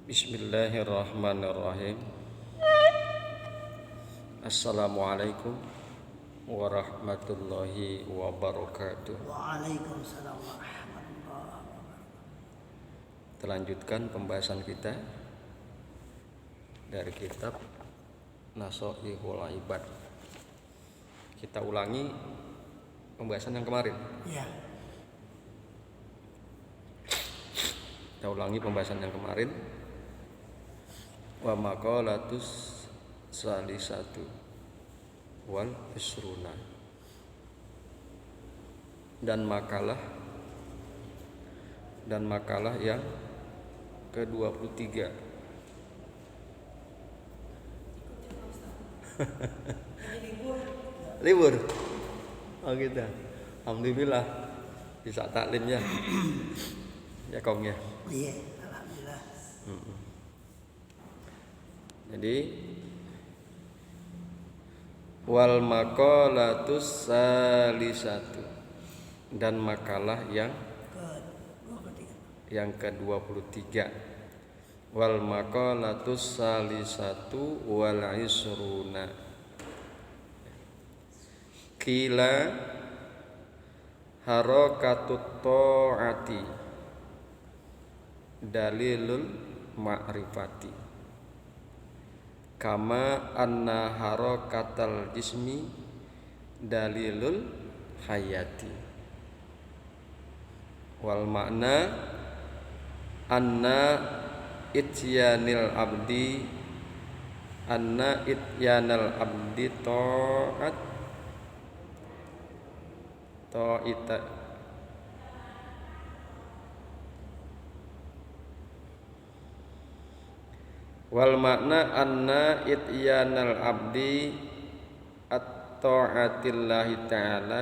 Bismillahirrahmanirrahim. Assalamualaikum warahmatullahi wabarakatuh. Waalaikumsalam warahmatullahi wabarakatuh. Kita lanjutkan pembahasan kita dari kitab Nashihul Ibad. Kita ulangi pembahasan yang kemarin. Ya. Kita ulangi pembahasan yang kemarin. Wa maqalatus salisatu wal isruna, dan makalah yang ke-23. Libur. Oh gitu. Alhamdulillah bisa taklimnya. Ya kongnya. Iya, alhamdulillah. Jadi wal maqalatus salisatu, dan makalah yang ke-23. Wal maqalatus salisatu wal isruna. Qila harakatut ta'ati dalilul ma'rifati, kama anna harakatal jismi dalilul hayati. Wal makna anna ityanal abdi ta'ita wal makna anna ityanal abdi at-ta'atillahi ta'ala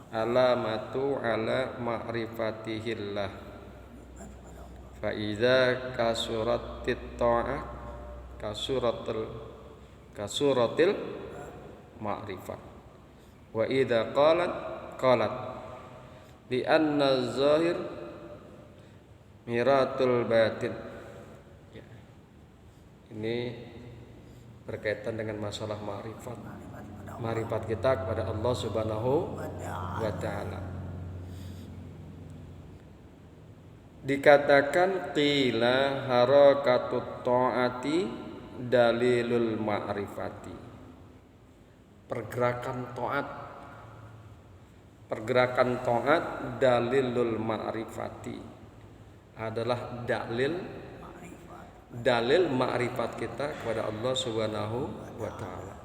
alamatu ala ma'rifatihillah. Fa idza kasuratit ta'ah kasuratil ma'rifah. Wa idza qalat li anna zahir miratul batin. Ini berkaitan dengan masalah ma'rifat kita kepada Allah Subhanahu wa ta'ala. Dikatakan qila harakatut ta'ati dalilul ma'rifati. Pergerakan ta'at dalilul ma'rifati adalah dalil ma'rifat kita kepada Allah Subhanahu wa ta'ala.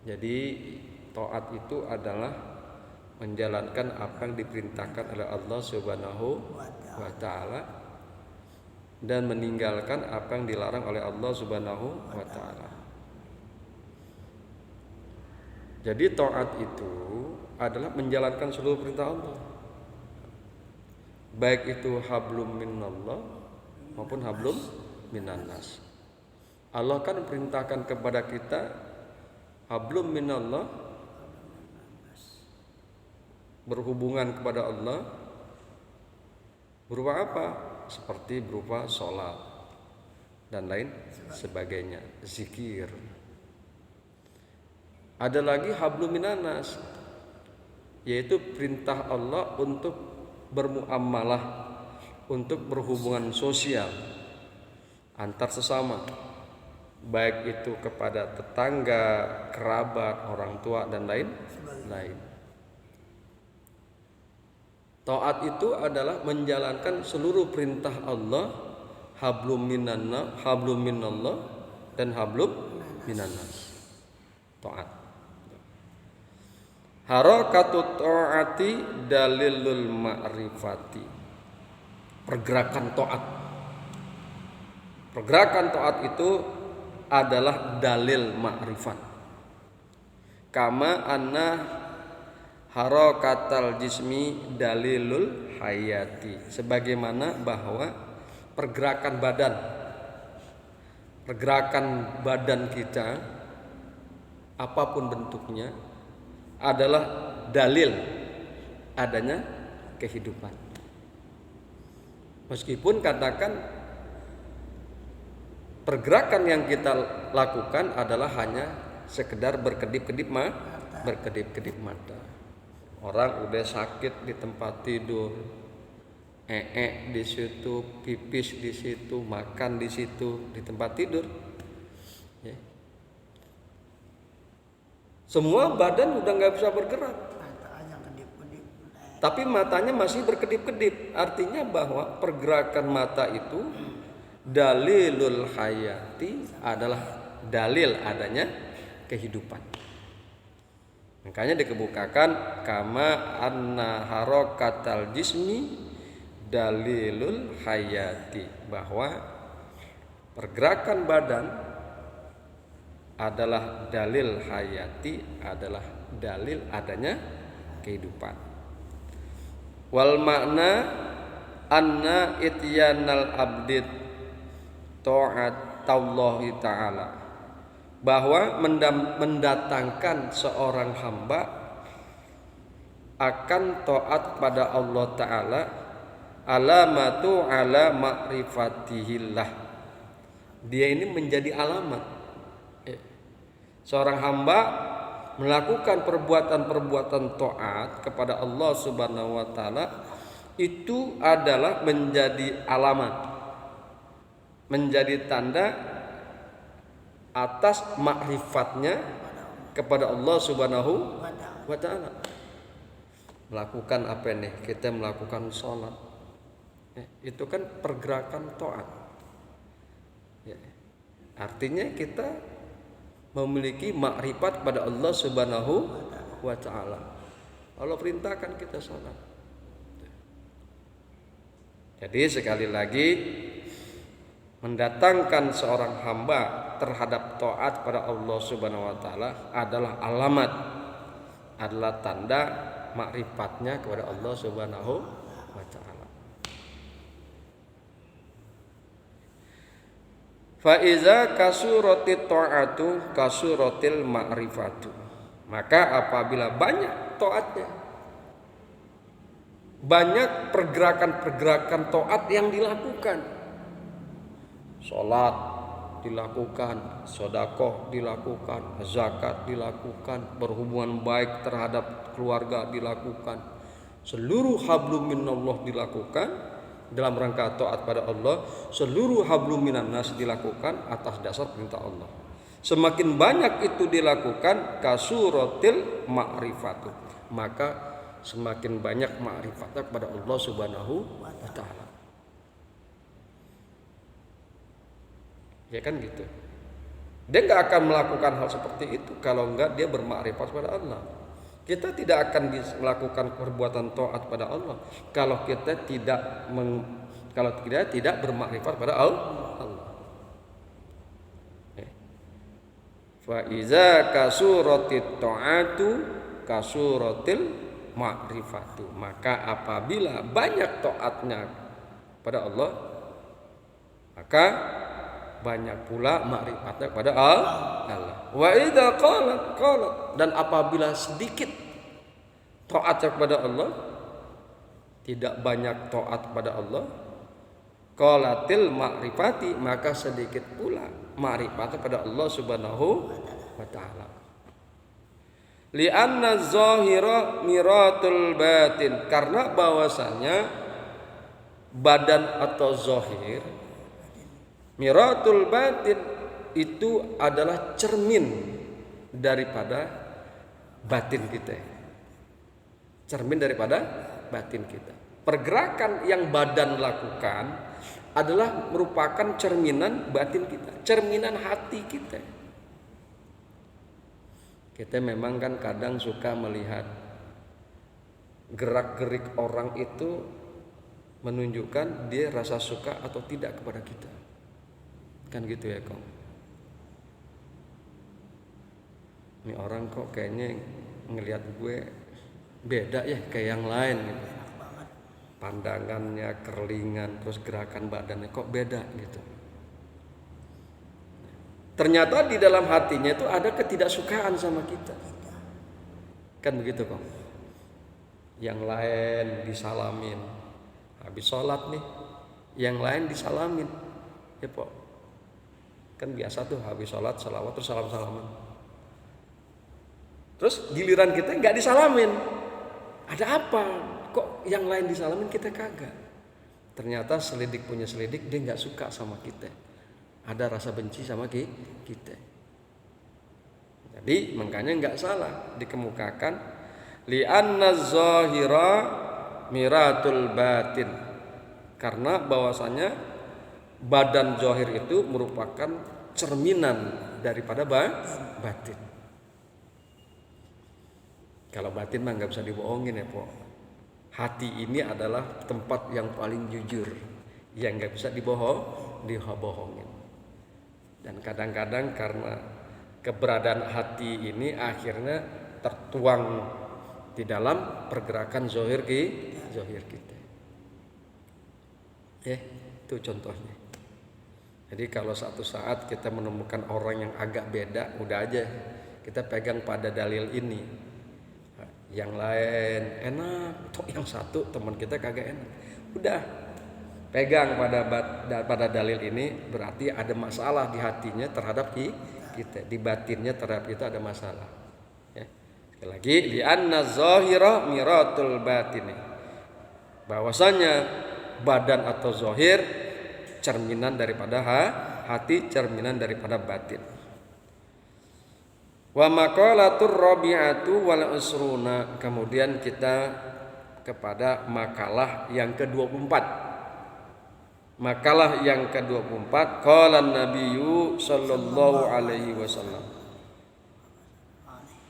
Jadi taat itu adalah menjalankan apa yang diperintahkan oleh Allah Subhanahu wa ta'ala dan meninggalkan apa yang dilarang oleh Allah Subhanahu wa ta'ala. Jadi taat itu adalah menjalankan seluruh perintah Allah, baik itu hablum minallah maupun hablum minannas. Allah kan perintahkan kepada kita hablum minallah, berhubungan kepada Allah berupa apa? Seperti berupa sholat dan lain sebagainya, zikir. Ada lagi hablum minannas, yaitu perintah Allah untuk bermuamalah, untuk berhubungan sosial antar sesama, baik itu kepada tetangga, kerabat, orang tua dan lain. Taat itu adalah menjalankan seluruh perintah Allah, hablum minallah dan hablum minannas. Taat. Harakatut ta'ati dalilul ma'rifati. Pergerakan taat itu adalah dalil ma'rifat. Kama anna harakatal jismi dalilul hayati. Sebagaimana bahwa pergerakan badan kita apapun bentuknya adalah dalil adanya kehidupan. Meskipun katakan pergerakan yang kita lakukan adalah hanya sekedar berkedip-kedip mata. Orang udah sakit di tempat tidur, di situ, pipis di situ, makan di situ, di tempat tidur. Ya. Semua badan udah nggak bisa bergerak. Tapi matanya masih berkedip-kedip. Artinya bahwa pergerakan mata itu dalilul hayati, adalah dalil adanya kehidupan. Makanya dikemukakan kama anna harakatal jismi dalilul hayati, bahwa pergerakan badan adalah dalil hayati, adalah dalil adanya kehidupan. Wal makna anna ityanal abdid ta'atallahi ta'ala, bahwa mendatangkan seorang hamba akan taat pada Allah Ta'ala alamatu ala ma'rifatihillah. Dia ini menjadi alamat. Seorang hamba melakukan perbuatan-perbuatan taat kepada Allah Subhanahu wa taala itu adalah menjadi alamat, menjadi tanda atas makrifatnya kepada Allah Subhanahu wa taala. Melakukan apa nih? Kita melakukan sholat, itu kan pergerakan taat. Artinya kita memiliki makrifat kepada Allah Subhanahu wa taala. Allah perintahkan kita sholat. Jadi sekali lagi, mendatangkan seorang hamba terhadap taat pada Allah Subhanahu wa taala adalah alamat, adalah tanda makrifatnya kepada Allah Subhanahu wa taala. Fa iza kasuratit ta'atu kasuratil ma'rifatu. Maka apabila banyak taatnya, banyak pergerakan-pergerakan taat yang dilakukan, sholat dilakukan, sedekah dilakukan, zakat dilakukan, berhubungan baik terhadap keluarga dilakukan, seluruh hablum minallah dilakukan dalam rangka taat pada Allah, seluruh hablum minan nas dilakukan atas dasar perintah Allah. Semakin banyak itu dilakukan kasuratil ma'rifatu, maka semakin banyak ma'rifatnya kepada Allah Subhanahu wa taala. Ya kan gitu. Dia nggak akan melakukan hal seperti itu kalau enggak dia bermakrifat kepada Allah. Kita tidak akan melakukan perbuatan taat pada Allah kalau kita tidak bermakrifat pada Allah. Fa iza kasuratit ta'atu kasuratil ma'rifatu. Maka apabila banyak taatnya pada Allah, maka banyak pula makrifatnya kepada Allah. Wa idza qalat, dan apabila sedikit taatnya kepada Allah, tidak banyak taat kepada Allah, qalatil makrifati, maka sedikit pula makrifatnya kepada Allah Subhanahu wa taala. Li'anna zahira miratul batin, karena bahwasanya badan atau zahir, miratul batin itu adalah cermin daripada batin kita. Cermin daripada batin kita. Pergerakan yang badan lakukan adalah merupakan cerminan batin kita, cerminan hati kita. Kita memang kan kadang suka melihat gerak-gerik orang itu menunjukkan dia rasa suka atau tidak kepada kita. Kan gitu ya kong. Ini orang kok kayaknya ngelihat gue beda ya kayak yang lain gitu. Pandangannya, kerlingan, terus gerakan badannya kok beda gitu. Ternyata di dalam hatinya itu ada ketidaksukaan sama kita. Kan begitu kong. Yang lain disalamin, habis sholat nih yang lain disalamin. Ya Pok, kan biasa tuh habis sholat salawat terus salam-salaman. Terus giliran kita nggak disalamin. Ada apa? Kok yang lain disalamin kita kagak? Ternyata selidik punya selidik, dia nggak suka sama kita. Ada rasa benci sama kita. Jadi makanya nggak salah dikemukakan li'anna zahira miratul batin, karena bahwasanya badan zahir itu merupakan cerminan daripada batin. Kalau batin mah nggak bisa dibohongin ya Pok. Hati ini adalah tempat yang paling jujur, yang nggak bisa dibohongin. Dan kadang-kadang karena keberadaan hati ini akhirnya tertuang di dalam pergerakan zahir kita. Itu contohnya. Jadi kalau suatu saat kita menemukan orang yang agak beda, udah aja kita pegang pada dalil ini. Yang lain enak, toh yang satu teman kita kagak enak. Udah pegang pada dalil ini, berarti ada masalah di hatinya terhadap kita, di batinnya terhadap kita ada masalah. Ya. Sekali lagi, li anna zahira miratul batini, bahwasanya badan atau zahir cerminan daripada hati, cerminan daripada batin. Wa maqalatur rabi'atu wal usruna, kemudian kita kepada makalah yang ke-24. Makalah yang ke-24, qala an-nabiyyu sallallahu alaihi wasallam,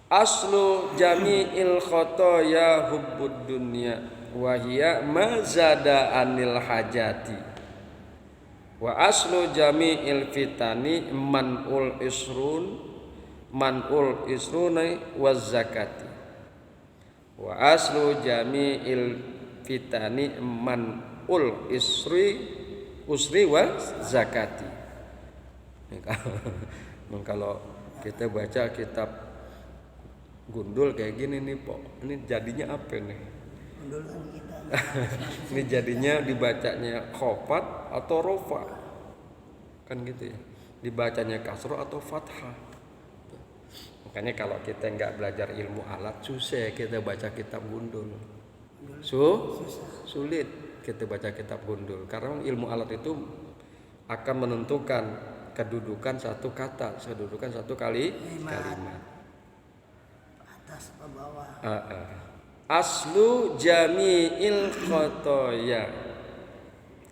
aslu jami'il khotoya hubbud dunya wa hiya ma zada anil hajati wa aslu jami'il fitani man'ul isruni waz zakati wa aslu jami'il fitani man'ul usri wa zakati. Kalau kita baca kitab gundul kayak gini nih Pok, ini jadinya apa nih? Gundul kan kita. Ini jadinya dibacanya khofat atau rofa, kan gitu ya, dibacanya kasroh atau fathah. Makanya kalau kita nggak belajar ilmu alat, susah kita baca kitab gundul. Sulit kita baca kitab gundul, karena ilmu alat itu akan menentukan kedudukan satu kata, kedudukan satu kalimat. Atas ke bawah. Aslu jami'il khotoya,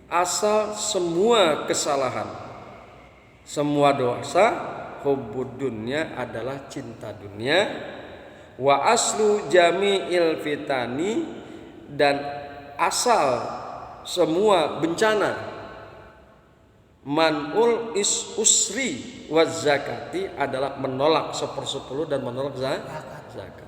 asal semua kesalahan, semua dosa, hubbud dunya adalah cinta dunia, wa aslu jami'il fitani, dan asal semua bencana, man'ul usri wa zakati, adalah menolak 1/10 dan menolak zakat.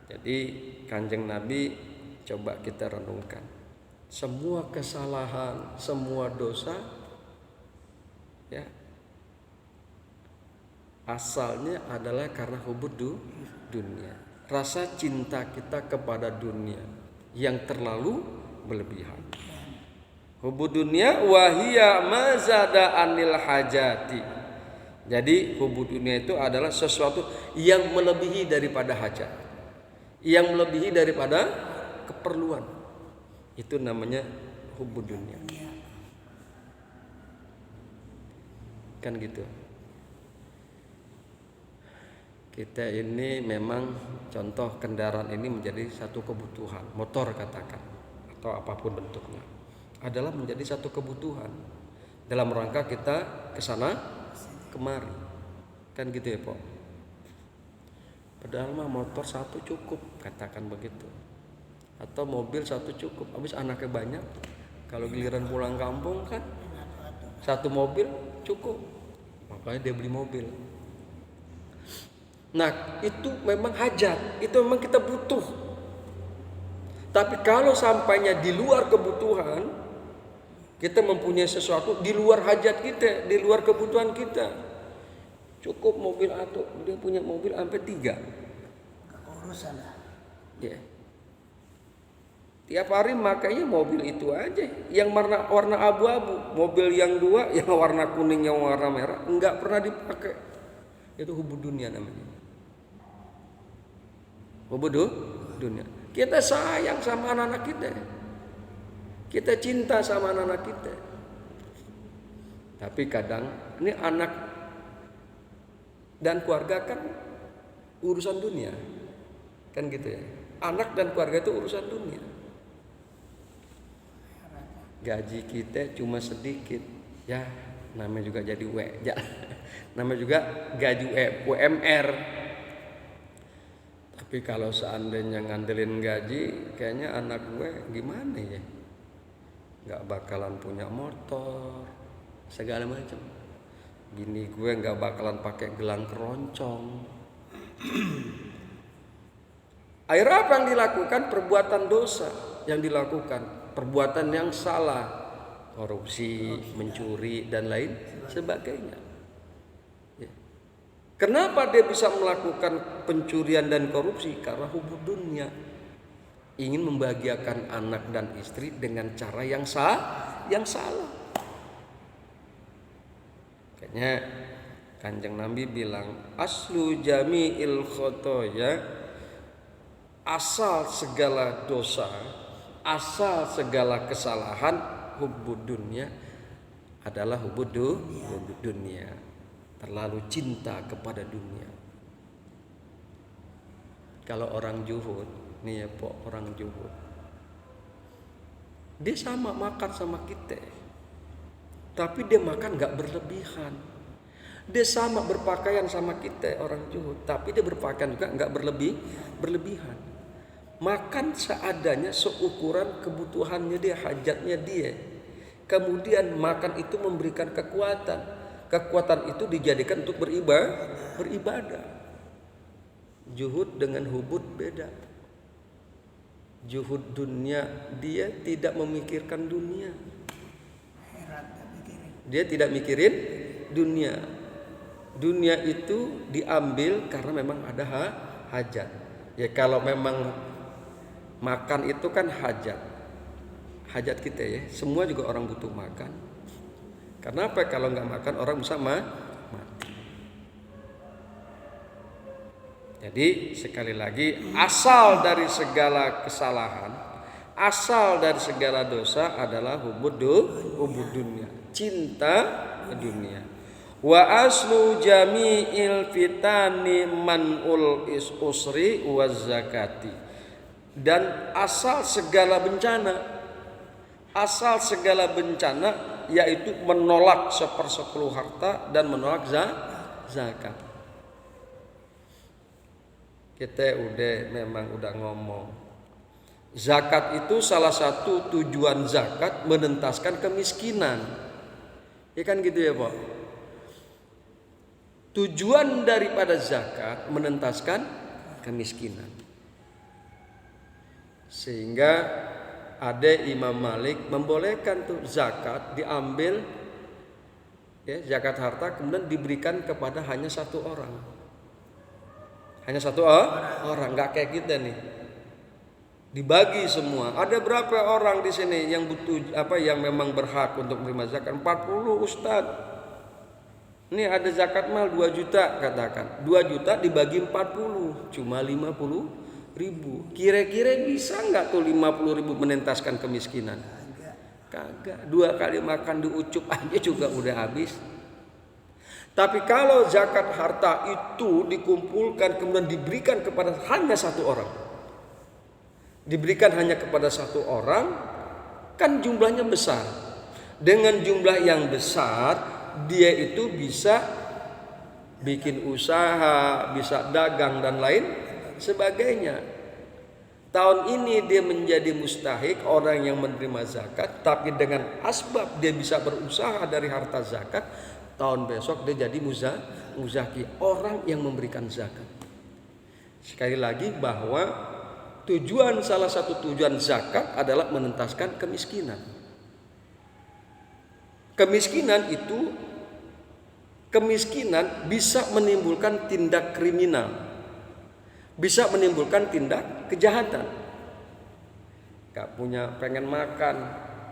Jadi Kanjeng Nabi coba kita renungkan, semua kesalahan, semua dosa ya asalnya adalah karena hubbud dunia, rasa cinta kita kepada dunia yang terlalu berlebihan. Hubbud dunia wa hiya ma zada anil hajati. Jadi hubbud dunia itu adalah sesuatu yang melebihi daripada hajat, yang melebihi daripada keperluan. Itu namanya hubbud dunia. Kan gitu. Kita ini memang contoh kendaraan ini menjadi satu kebutuhan, motor katakan atau apapun bentuknya, adalah menjadi satu kebutuhan dalam rangka kita kesana kemari. Kan gitu ya Pok. Padahal mah motor satu cukup, katakan begitu. Atau mobil satu cukup, habis anaknya banyak. Kalau giliran pulang kampung kan satu mobil cukup, makanya dia beli mobil. Nah itu memang hajat, itu memang kita butuh. Tapi kalau sampainya di luar kebutuhan, kita mempunyai sesuatu di luar hajat kita, di luar kebutuhan kita. Cukup mobil atau dia punya mobil sampai 3. Urusan lah. Ya. Tiap hari makanya mobil itu aja, yang warna abu-abu, mobil yang dua, yang warna kuning, yang warna merah, enggak pernah dipakai. Itu hubud dunia namanya. Hubud dunia. Kita sayang sama anak-anak kita, kita cinta sama anak-anak kita. Tapi kadang ini anak dan keluarga kan urusan dunia, kan gitu ya. Anak dan keluarga itu urusan dunia. Gaji kita cuma sedikit, ya namanya juga jadi namanya juga gaji UMR. Tapi kalau seandainya ngandelin gaji, kayaknya anak gue gimana ya? Gak bakalan punya motor, segala macam. Bini gue gak bakalan pakai gelang keroncong. Akhirnya apa yang dilakukan? Perbuatan dosa yang dilakukan, perbuatan yang salah, korupsi, mencuri dan lain sebagainya. Ya. Kenapa dia bisa melakukan pencurian dan korupsi? Karena hubud dunia, ingin membahagiakan anak dan istri dengan cara yang salah. Kayaknya Kanjeng Nabi bilang, aslu jami'il khotoya, asal segala dosa, asal segala kesalahan, hubud dunia adalah hubud dunia. Terlalu cinta kepada dunia. Kalau orang juhud, nih ya orang juhud, dia sama makan sama kita, tapi dia makan gak berlebihan. Dia sama berpakaian sama kita orang juhud, tapi dia berpakaian juga gak berlebihan. Makan seadanya, seukuran kebutuhannya dia, hajatnya dia. Kemudian makan itu memberikan kekuatan. Kekuatan itu dijadikan untuk beribadah. Juhud dengan hubud beda. Juhud dunia, dia tidak memikirkan dunia. Dia tidak mikirin dunia. Dunia itu diambil karena memang ada hajat. Ya kalau memang makan itu kan hajat kita ya. Semua juga orang butuh makan. Karena apa? Kalau nggak makan orang bisa mati. Jadi sekali lagi, asal dari segala kesalahan, asal dari segala dosa adalah hubud dunia, cinta dunia. Wa aslu jami'il fitani man'ul usri wa zakati. Dan asal segala bencana yaitu menolak 1/10 harta dan menolak zakat. Kita memang udah ngomong, zakat itu salah satu tujuan zakat menentaskan kemiskinan. Ya kan gitu ya, Pak? Tujuan daripada zakat menentaskan kemiskinan. Sehingga ada Imam Malik membolehkan tuh zakat diambil, ya, zakat harta kemudian diberikan kepada hanya satu orang. Hanya satu orang, nggak kayak kita nih. Dibagi semua. Ada berapa orang di sini yang butuh yang memang berhak untuk menerima zakat? 40 Ustadz. Ini ada zakat mal 2 juta katakan. 2 juta dibagi 40, cuma 50.000. Kira-kira bisa nggak tuh 50.000 menentaskan kemiskinan? Kagak. 2 kali makan di ucup aja juga udah habis. Tapi kalau zakat harta itu dikumpulkan kemudian diberikan kepada hanya satu orang, diberikan hanya kepada satu orang, kan jumlahnya besar. Dengan jumlah yang besar, dia itu bisa bikin usaha, bisa dagang dan lain sebagainya. Tahun ini dia menjadi mustahik, orang yang menerima zakat, tapi dengan asbab dia bisa berusaha dari harta zakat, tahun besok dia jadi muzaki, orang yang memberikan zakat. Sekali lagi bahwa salah satu tujuan zakat adalah menentaskan kemiskinan. Kemiskinan bisa menimbulkan tindak kriminal, bisa menimbulkan tindak kejahatan. nggak punya, pengen makan.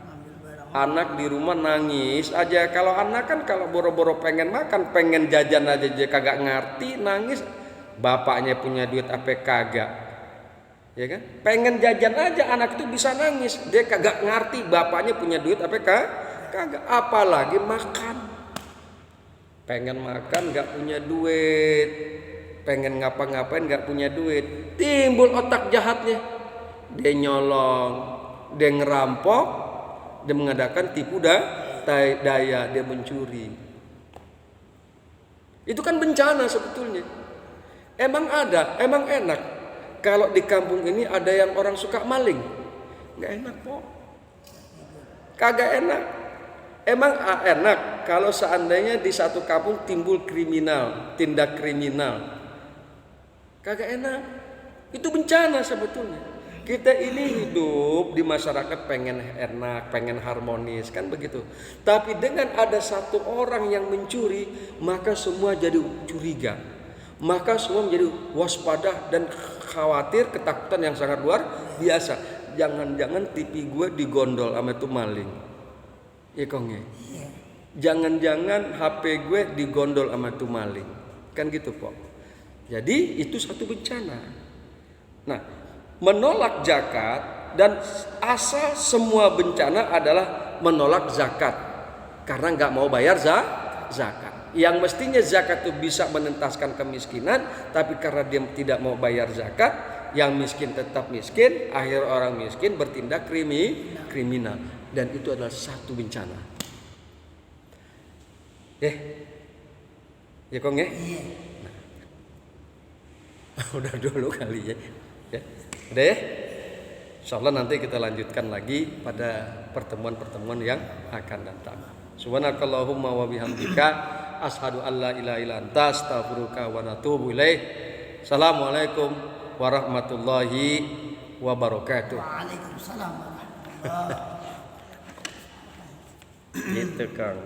Ngambil barang. Anak di rumah nangis aja. Kalau anak kan kalau boro-boro pengen makan, pengen jajan aja dia kagak ngerti, nangis. Bapaknya punya duit apa kagak, ya kan? Pengen jajan aja anak itu bisa nangis, dia kagak ngerti bapaknya punya duit apa kagak. Apalagi makan, pengen makan nggak punya duit, pengen ngapa-ngapain nggak punya duit, timbul otak jahatnya, dia nyolong, dia ngerampok, dia mengadakan tipu daya, dia mencuri. Itu kan bencana sebetulnya. Emang enak kalau di kampung ini ada yang orang suka maling? Nggak enak kok, kagak enak. Emang enak kalau seandainya di satu kampung timbul kriminal, tindak kriminal? Kagak enak. Itu bencana sebetulnya. Kita ini hidup di masyarakat pengen enak, pengen harmonis, kan begitu. Tapi dengan ada satu orang yang mencuri, maka semua jadi curiga. Maka semua menjadi waspada dan khawatir, ketakutan yang sangat luar biasa. Jangan-jangan TV gue digondol sama itu maling. Ya kong ya. Jangan-jangan HP gue digondol sama itu maling. Kan gitu Pok. Jadi itu satu bencana. Nah, menolak zakat dan asal semua bencana adalah menolak zakat karena nggak mau bayar zakat. Yang mestinya zakat itu bisa menentaskan kemiskinan, tapi karena dia tidak mau bayar zakat, yang miskin tetap miskin, akhir orang miskin bertindak kriminal, dan itu adalah satu bencana. Ya kong ya. Nah. Udah dulu kali ya. Udah ya. Insyaallah nanti kita lanjutkan lagi pada pertemuan-pertemuan yang akan datang. Subhanakallahumma wa bihamdika asyhadu an la ilaha illa anta astaghfiruka wa atubu ilaik. Assalamualaikum warahmatullahi wabarakatuh. Waalaikumsalam warahmatullahi wabarakatuh. Gitu Kang.